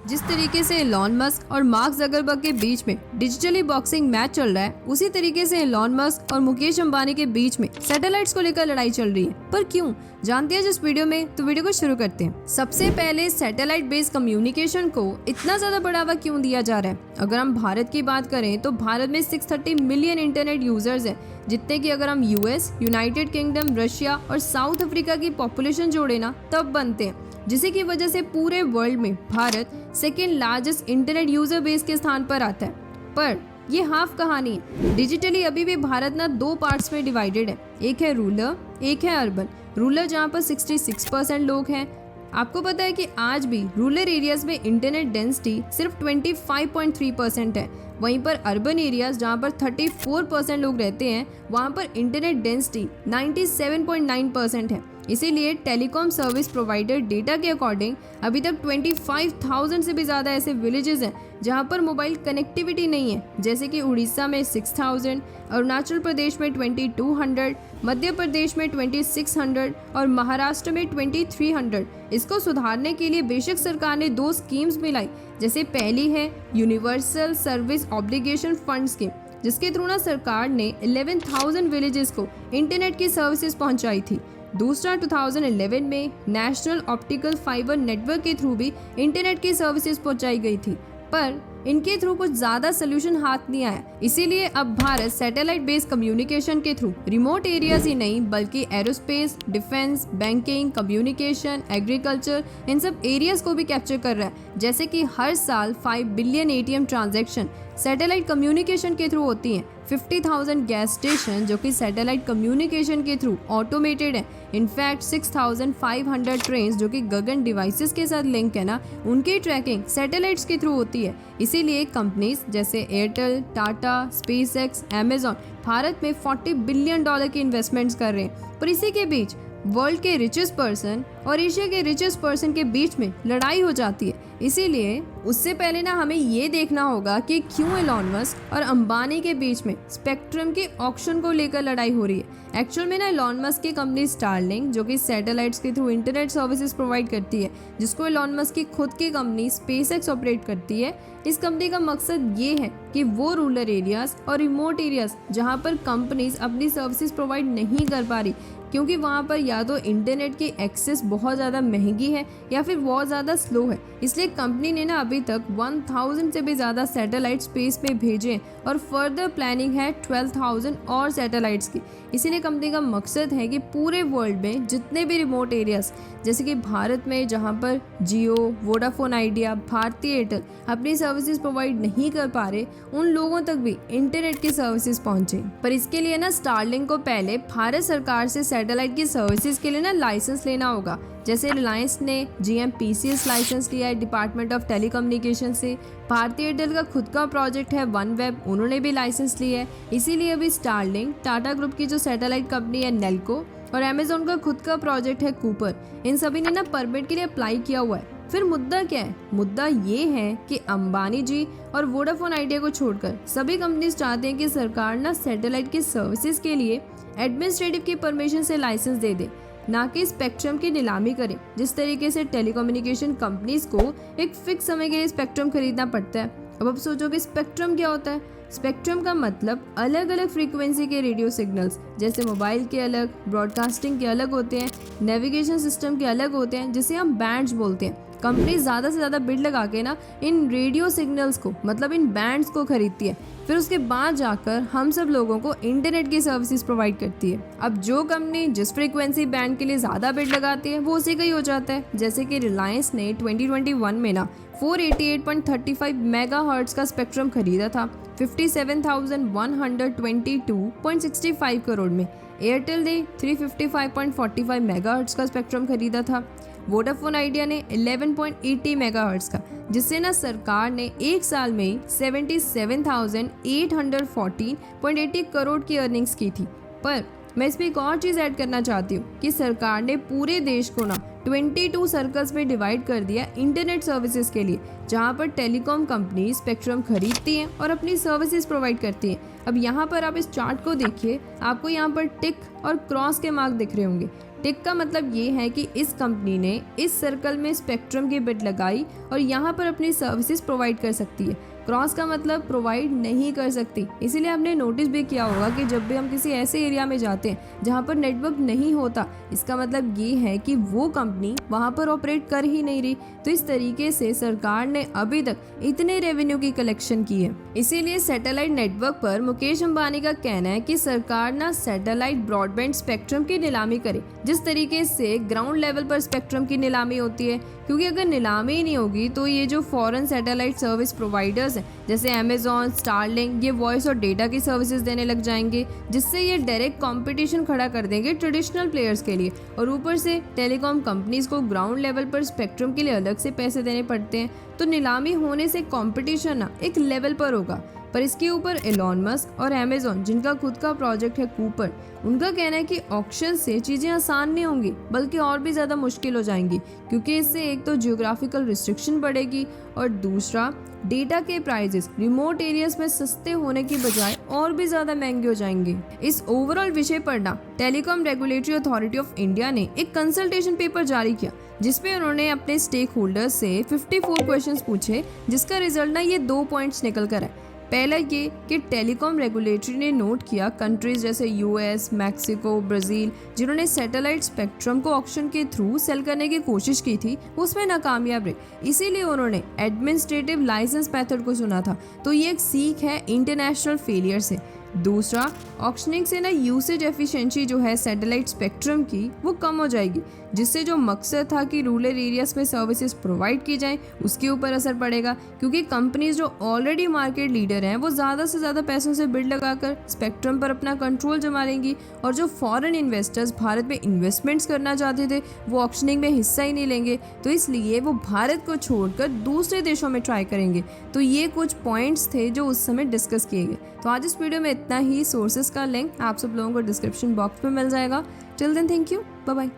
जिस तरीके से एलॉन मस्क और मार्क ज़करबर्ग के बीच में डिजिटली बॉक्सिंग मैच चल रहा है, उसी तरीके से एलॉन मस्क और मुकेश अंबानी के बीच में सैटेलाइट्स को लेकर लड़ाई चल रही है। पर क्यों, जानते हैं जिस वीडियो में, तो वीडियो को शुरू करते हैं। सबसे पहले सैटेलाइट बेस्ड कम्युनिकेशन को इतना ज्यादा बढ़ावा क्यों दिया जा रहा है? अगर हम भारत की बात करें तो भारत में 630 मिलियन इंटरनेट यूजर्स हैं, जितने की अगर हम यूएस, यूनाइटेड किंगडम, रशिया और साउथ अफ्रीका की पॉपुलेशन जोड़े ना तब बनते हैं, जिसे की वजह से पूरे वर्ल्ड में Bharat second largest internet user base के स्थान पर आता है। पर ये हाफ कहानी है। डिजिटली अभी भी भारत ना दो पार्ट्स में डिवाइडेड है, एक है रूरल, एक है अर्बन। रूरल जहाँ पर 66% लोग हैं। आपको पता है कि आज भी रूरल एरियाज में इंटरनेट डेंसिटी सिर्फ 25.3% है। वहीं पर अर्बन एरियाज जहाँ पर 34% लोग रहते हैं, वहाँ पर इंटरनेट डेंसिटी 97.9% है। इसीलिए टेलीकॉम सर्विस प्रोवाइडर डेटा के अकॉर्डिंग अभी तक 25,000 से भी ज़्यादा ऐसे विलेजेस हैं जहां पर मोबाइल कनेक्टिविटी नहीं है, जैसे कि उड़ीसा में 6,000, अरुणाचल प्रदेश में 2,200, मध्य प्रदेश में 2,600 और महाराष्ट्र में 2,300। इसको सुधारने के लिए बेशक सरकार ने 2 स्कीम्स मिलाई, जैसे पहली है universal service obligation fund scheme, जिसके थ्रू ना सरकार ने 11,000 विलेजेस को इंटरनेट की सर्विसेज पहुंचाई थी। दूसरा 2011 में नेशनल ऑप्टिकल फाइबर नेटवर्क के थ्रू भी इंटरनेट की सर्विसेज पहुंचाई गई थी, पर इनके थ्रू कुछ ज़्यादा सोल्यूशन हाथ नहीं आया। इसीलिए अब भारत सैटेलाइट बेस्ड कम्युनिकेशन के थ्रू रिमोट एरियाज ही नहीं बल्कि aerospace, defence, banking, communication, agriculture, इन सब एरियाज को भी कैप्चर कर रहा है। जैसे कि हर साल 5 billion ATM transaction satellite communication के थ्रू होती हैं। 50,000 गैस स्टेशन जो कि सैटेलाइट कम्युनिकेशन के थ्रू ऑटोमेटेड है। इनफैक्ट 6,500 ट्रेन जो कि गगन डिवाइसेस के साथ लिंक है ना, उनकी ट्रैकिंग सैटेलाइट्स के थ्रू होती है। इसीलिए कंपनीज जैसे Airtel, Tata, SpaceX, Amazon Bharat में $40 बिलियन की इन्वेस्टमेंट्स कर रहे हैं। पर इसी के बीच वर्ल्ड के रिचेस्ट पर्सन और एशिया के रिचेस्ट पर्सन के बीच में लड़ाई हो जाती है। इसीलिए उससे पहले ना हमें ये देखना होगा कि क्यों एलॉन मस्क और अंबानी के बीच में स्पेक्ट्रम के ऑक्शन को लेकर लड़ाई हो रही है। एक्चुअल में ना एलॉन मस्क की कंपनी स्टारलिंक, जो कि सैटेलाइट्स के थ्रू इंटरनेट सर्विसेज प्रोवाइड करती है, जिसको एलॉन मस्क की खुद की कंपनी स्पेसएक्स ऑपरेट करती है। इस कंपनी का मकसद ये है कि वो रूरल एरियाज और रिमोट एरियाज जहाँ पर कंपनीज अपनी सर्विसेज प्रोवाइड नहीं कर पा रही, क्योंकि वहाँ पर या तो इंटरनेट की एक्सेस बहुत ज़्यादा महंगी है या फिर बहुत ज़्यादा स्लो है। इसलिए कंपनी ने ना अभी तक 1,000 से भी ज़्यादा सैटेलाइट स्पेस में भेजे और फर्दर प्लानिंग है 12,000 और सैटेलाइट्स की। इसीलिए कंपनी का मकसद है कि पूरे वर्ल्ड में जितने भी रिमोट एरियाज, जैसे कि भारत में जहाँ पर जियो, वोडाफोन आइडिया, भारती एयरटेल अपनी सर्विसेज प्रोवाइड नहीं कर पा रहे, उन लोगों तक भी इंटरनेट की सर्विसेज पहुँचे। पर इसके लिए ना स्टारलिंक को पहले भारत सरकार से सैटेलाइट की सर्विसेज के लिए ना लाइसेंस लेना होगा। जैसे रिलायंस ने GMPCS लाइसेंस लिया है डिपार्टमेंट ऑफ टेलीकम्युनिकेशन से। भारती एयरटेल का खुद का प्रोजेक्ट है OneWeb, उन्होंने भी लाइसेंस लिया है। इसीलिए अभी स्टारलिंक, टाटा ग्रुप की जो सैटेलाइट कंपनी है नेल्को, और अमेजोन का खुद का प्रोजेक्ट है कूपर, इन सभी ने ना परमिट के लिए अप्लाई किया हुआ है। फिर मुद्दा क्या है? मुद्दा ये है कि अंबानी जी और वोडाफोन आइडिया को छोड़कर सभी कंपनीज चाहते हैं कि सरकार ना सैटेलाइट की सर्विसेज के लिए एडमिनिस्ट्रेटिव की परमिशन से लाइसेंस दे दे, ना कि स्पेक्ट्रम की नीलामी करें। जिस तरीके से टेलीकम्युनिकेशन कंपनीज को एक फिक्स समय के लिए स्पेक्ट्रम खरीदना पड़ता है। अब आप सोचोगे स्पेक्ट्रम क्या होता है? स्पेक्ट्रम का मतलब अलग अलग फ्रीक्वेंसी के रेडियो सिग्नल्स, जैसे मोबाइल के अलग, ब्रॉडकास्टिंग के अलग होते हैं, नेविगेशन सिस्टम के अलग होते हैं, जिसे हम बैंड्स बोलते हैं। कंपनी ज़्यादा से ज़्यादा बिड लगा के ना इन रेडियो सिग्नल्स को, मतलब इन बैंड्स को खरीदती है। फिर उसके बाद जाकर हम सब लोगों को इंटरनेट की सर्विसेज प्रोवाइड करती है। अब जो कंपनी जिस फ्रीक्वेंसी बैंड के लिए ज़्यादा बिड लगाती है वो उसी का ही हो जाता है। जैसे कि रिलायंस ने 2021 में ना 488.35 मेगाहर्ट्ज का स्पेक्ट्रम खरीदा था 57,122.65 करोड़ में। एयरटेल ने 355.45 मेगाहर्ट्ज का स्पेक्ट्रम खरीदा था। वोडाफोन आइडिया ने 11.80 मेगाहर्ट्ज का, जिससे ना सरकार ने एक साल में 77,814.80 करोड़ की अर्निंग्स की थी। पर मैं इसमें एक और चीज़ ऐड करना चाहती हूँ कि सरकार ने पूरे देश को ना 22 सर्कल्स में डिवाइड कर दिया इंटरनेट सर्विसेज के लिए, जहाँ पर टेलीकॉम कंपनी स्पेक्ट्रम खरीदती हैं और अपनी सर्विसेज प्रोवाइड करती हैं। अब यहाँ पर आप इस चार्ट को देखिए, आपको यहाँ पर टिक और क्रॉस के मार्क दिख रहे होंगे। टिक का मतलब ये है कि इस कंपनी ने इस सर्कल में स्पेक्ट्रम की बिट लगाई और यहाँ पर अपनी सर्विसेज प्रोवाइड कर सकती है। क्रॉस का मतलब प्रोवाइड नहीं कर सकती। इसीलिए आपने नोटिस भी किया होगा कि जब भी हम किसी ऐसे एरिया में जाते हैं जहाँ पर नेटवर्क नहीं होता, इसका मतलब ये है कि वो कंपनी वहाँ पर ऑपरेट कर ही नहीं रही। तो इस तरीके से सरकार ने अभी तक इतने रेवेन्यू की कलेक्शन की है। इसीलिए सैटेलाइट नेटवर्क पर मुकेश अंबानी का कहना है कि सरकार ना सैटेलाइट ब्रॉडबैंड स्पेक्ट्रम की नीलामी करे, जिस तरीके से ग्राउंड लेवल पर स्पेक्ट्रम की नीलामी होती है। क्योंकि अगर नीलामी ही नहीं होगी तो ये जो फॉरेन सैटेलाइट सर्विस प्रोवाइडर्स हैं जैसे अमेजॉन, स्टारलिंक, ये वॉइस और डेटा की सर्विसेज देने लग जाएंगे, जिससे ये डायरेक्ट कंपटीशन खड़ा कर देंगे ट्रेडिशनल प्लेयर्स के लिए। और ऊपर से टेलीकॉम कंपनीज को ग्राउंड लेवल पर स्पेक्ट्रम के लिए अलग से पैसे देने पड़ते हैं। तो नीलामी होने से कंपटीशन ना एक लेवल पर होगा। पर इसके ऊपर एलॉन मस्क और अमेजॉन, जिनका खुद का प्रोजेक्ट है कूपर, उनका कहना है कि ऑक्शन से चीज़ें आसान नहीं होंगी बल्कि और भी ज़्यादा मुश्किल हो जाएंगी। क्योंकि इससे एक तो जियोग्राफिकल रिस्ट्रिक्शन बढ़ेगी और दूसरा डेटा के प्राइजेस रिमोट एरियाज में सस्ते होने की बजाय और भी ज़्यादा महंगे हो जाएंगे। इस ओवरऑल विषय पर ना telecom regulatory authority of India ने एक कंसल्टेशन पेपर जारी किया, जिसमें उन्होंने अपने स्टेक होल्डर्स से 54 क्वेश्चंस पूछे, जिसका रिजल्ट ना ये 2 पॉइंट्स निकल कर है। पहला ये कि टेलीकॉम रेगुलेटरी ने नोट किया कंट्रीज जैसे यूएस, मैक्सिको, ब्राज़ील, जिन्होंने सैटेलाइट स्पेक्ट्रम को ऑक्शन के थ्रू सेल करने की कोशिश की थी, उसमें नाकामयाब रहे। इसीलिए उन्होंने एडमिनिस्ट्रेटिव लाइसेंस मेथड को चुना था। तो ये एक सीख है इंटरनेशनल फेलियर से। दूसरा, ऑक्शनिंग से ना यूसेज एफिशिएंसी जो है सैटेलाइट स्पेक्ट्रम की वो कम हो जाएगी, जिससे जो मकसद था कि रूरल एरियाज में सर्विसेज प्रोवाइड की जाए उसके ऊपर असर पड़ेगा। क्योंकि कंपनीज जो ऑलरेडी मार्केट लीडर हैं वो ज़्यादा से ज़्यादा पैसों से बिड लगाकर स्पेक्ट्रम पर अपना कंट्रोल जमा लेंगी, और जो फॉरेन इन्वेस्टर्स भारत में इन्वेस्टमेंट्स करना चाहते थे वो ऑक्शनिंग में हिस्सा ही नहीं लेंगे। तो इसलिए वो भारत को छोड़कर दूसरे देशों में ट्राई करेंगे। तो ये कुछ पॉइंट्स थे जो उस समय डिस्कस किए गए। तो आज इस वीडियो में इतना ही। सोर्सेज का लिंक आप सब लोगों को डिस्क्रिप्शन बॉक्स में मिल जाएगा। Till then, thank you, bye bye.